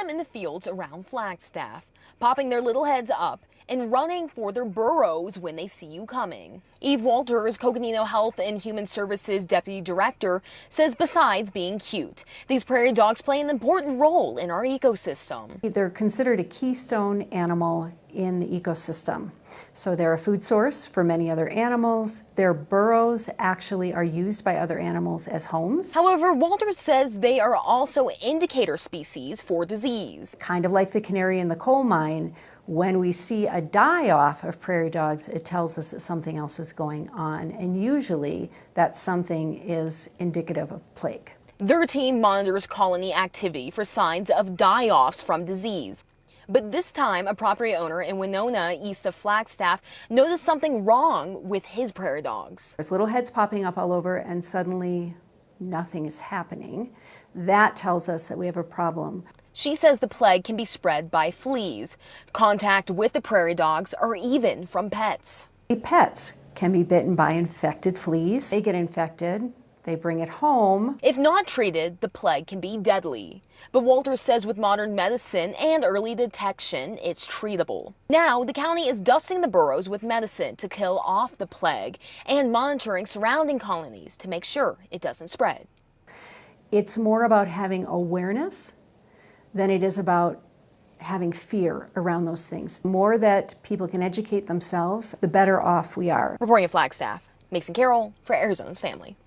them in the fields around Flagstaff, popping their little heads up and running for their burrows when they see you coming. Eve Walters, Coconino Health and Human Services Deputy Director, says besides being cute, these prairie dogs play an important role in our ecosystem. They're considered a keystone animal in the ecosystem. So they're a food source for many other animals. Their burrows actually are used by other animals as homes. However, Walters says they are also indicator species for disease. Kind of like the canary in the coal mine, when we see a die-off of prairie dogs, it tells us that something else is going on, and usually that something is indicative of plague. Their team monitors colony activity for signs of die-offs from disease. But this time, a property owner in Winona, east of Flagstaff, noticed something wrong with his prairie dogs. There's little heads popping up all over, and suddenly nothing is happening. That tells us that we have a problem. She says the plague can be spread by fleas, contact with the prairie dogs, or even from pets. Pets can be bitten by infected fleas. They get infected, they bring it home. If not treated, the plague can be deadly. But Walters says with modern medicine and early detection, it's treatable. Now, the county is dusting the burrows with medicine to kill off the plague and monitoring surrounding colonies to make sure it doesn't spread. It's more about having awareness than it is about having fear around those things. The more that people can educate themselves, the better off we are. Reporting in Flagstaff, Mason Carroll for Arizona's Family.